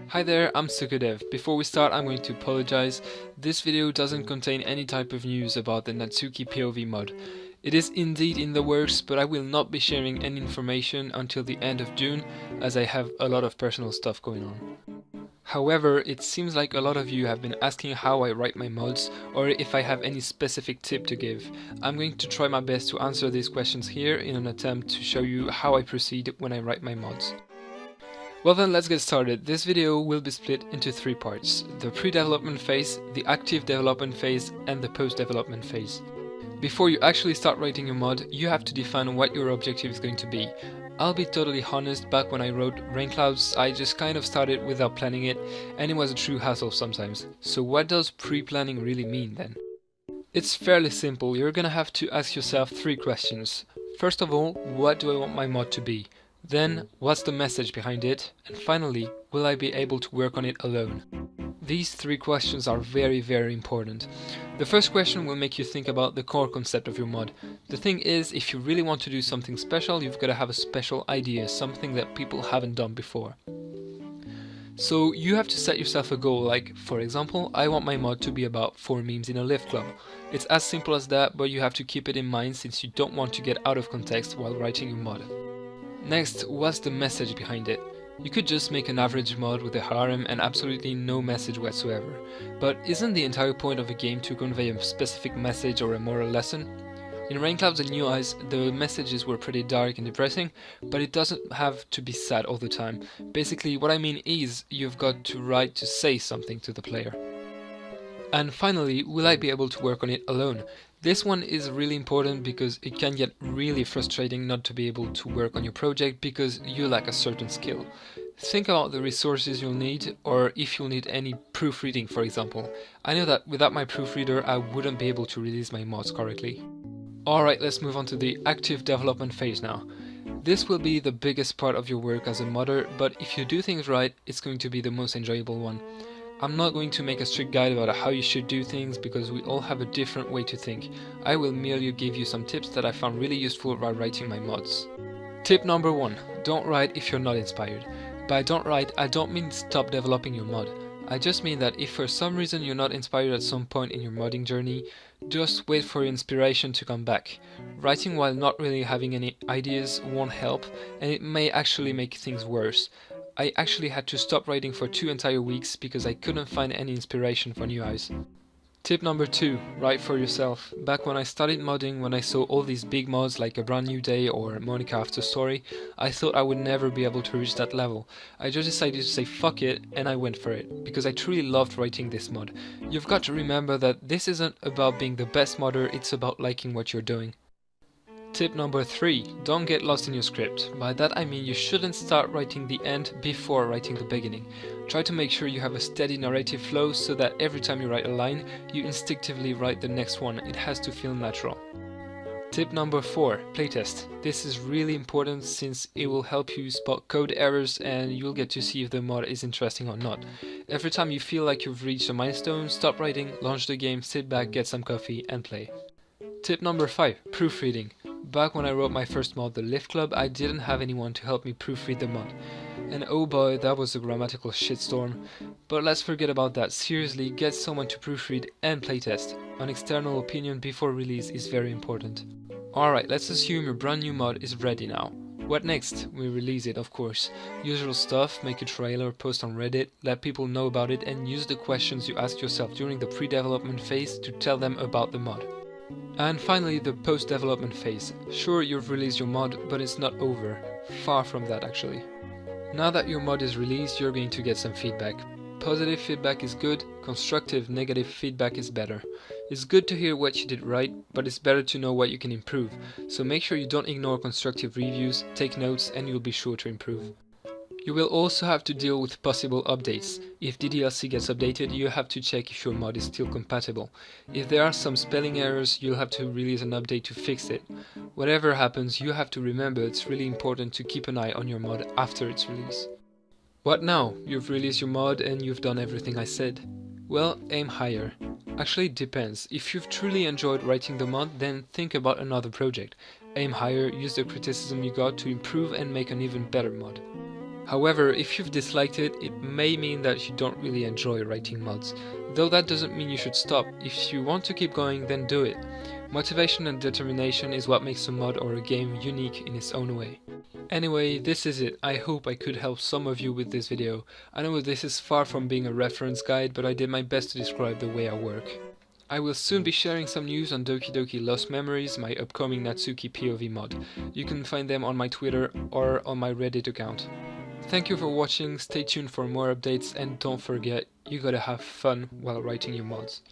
Hi there, I'm CykaDev. Before we start, I'm going to apologize. This video doesn't contain any type of news about the Natsuki POV mod. It is indeed in the works, but I will not be sharing any information until the end of June, as I have a lot of personal stuff going on. However, it seems like a lot of you have been asking how I write my mods, or if I have any specific tip to give. I'm going to try my best to answer these questions here in an attempt to show you how I proceed when I write my mods. Well then, let's get started. This video will be split into 3 parts: the pre-development phase, the active development phase, and the post-development phase. Before you actually start writing your mod, you have to define what your objective is going to be. I'll be totally honest, back when I wrote Rain Clouds, I just kind of started without planning it, and it was a true hassle sometimes. So what does pre-planning really mean then? It's fairly simple. You're gonna have to ask yourself 3 questions. First of all, what do I want my mod to be? Then, what's the message behind it? And finally, will I be able to work on it alone? These 3 questions are very important. The first question will make you think about the core concept of your mod. The thing is, if you really want to do something special, you've got to have a special idea, something that people haven't done before. So you have to set yourself a goal, like, for example, I want my mod to be about 4 memes in a lift club. It's as simple as that, but you have to keep it in mind since you don't want to get out of context while writing your mod. Next, what's the message behind it? You could just make an average mod with a harem and absolutely no message whatsoever. But isn't the entire point of a game to convey a specific message or a moral lesson? In Rain Clouds and New Eyes, the messages were pretty dark and depressing, but it doesn't have to be sad all the time. Basically, what I mean is, you've got to write to say something to the player. And finally, will I be able to work on it alone? This one is really important because it can get really frustrating not to be able to work on your project because you lack a certain skill. Think about the resources you'll need, or if you'll need any proofreading, for example. I know that without my proofreader I wouldn't be able to release my mods correctly. Alright, let's move on to the active development phase now. This will be the biggest part of your work as a modder, but if you do things right, it's going to be the most enjoyable one. I'm not going to make a strict guide about how you should do things because we all have a different way to think. I will merely give you some tips that I found really useful while writing my mods. Tip number 1. Don't write if you're not inspired. By don't write, I don't mean stop developing your mod. I just mean that if for some reason you're not inspired at some point in your modding journey, just wait for your inspiration to come back. Writing while not really having any ideas won't help, and it may actually make things worse. I actually had to stop writing for 2 entire weeks because I couldn't find any inspiration for New Eyes. Tip number 2. Write for yourself. Back when I started modding, when I saw all these big mods like A Brand New Day or Monica After Story, I thought I would never be able to reach that level. I just decided to say fuck it, and I went for it, because I truly loved writing this mod. You've got to remember that this isn't about being the best modder, it's about liking what you're doing. Tip number 3. Don't get lost in your script. By that I mean you shouldn't start writing the end before writing the beginning. Try to make sure you have a steady narrative flow so that every time you write a line, you instinctively write the next one. It has to feel natural. Tip number 4. Playtest. This is really important since it will help you spot code errors and you'll get to see if the mod is interesting or not. Every time you feel like you've reached a milestone, stop writing, launch the game, sit back, get some coffee and play. Tip number 5. Proofreading. Back when I wrote my first mod, The Lift Club, I didn't have anyone to help me proofread the mod. And oh boy, that was a grammatical shitstorm. But let's forget about that. Seriously, get someone to proofread and playtest. An external opinion before release is very important. Alright, let's assume your brand new mod is ready now. What next? We release it, of course. Usual stuff, make a trailer, post on Reddit, let people know about it, and use the questions you ask yourself during the pre-development phase to tell them about the mod. And finally, the post-development phase. Sure, you've released your mod, but it's not over. Far from that, actually. Now that your mod is released, you're going to get some feedback. Positive feedback is good, constructive negative feedback is better. It's good to hear what you did right, but it's better to know what you can improve. So make sure you don't ignore constructive reviews, take notes, and you'll be sure to improve. You will also have to deal with possible updates. If DDRC gets updated, you have to check if your mod is still compatible. If there are some spelling errors, you'll have to release an update to fix it. Whatever happens, you have to remember it's really important to keep an eye on your mod after its release. What now? You've released your mod and you've done everything I said. Well, aim higher. Actually, it depends. If you've truly enjoyed writing the mod, then think about another project. Aim higher, use the criticism you got to improve and make an even better mod. However, if you've disliked it, it may mean that you don't really enjoy writing mods, though that doesn't mean you should stop. If you want to keep going, then do it. Motivation and determination is what makes a mod or a game unique in its own way. Anyway, this is it. I hope I could help some of you with this video. I know this is far from being a reference guide, but I did my best to describe the way I work. I will soon be sharing some news on Doki Doki Lost Memories, my upcoming Natsuki POV mod. You can find them on my Twitter or on my Reddit account. Thank you for watching, stay tuned for more updates, and don't forget, you gotta have fun while writing your mods.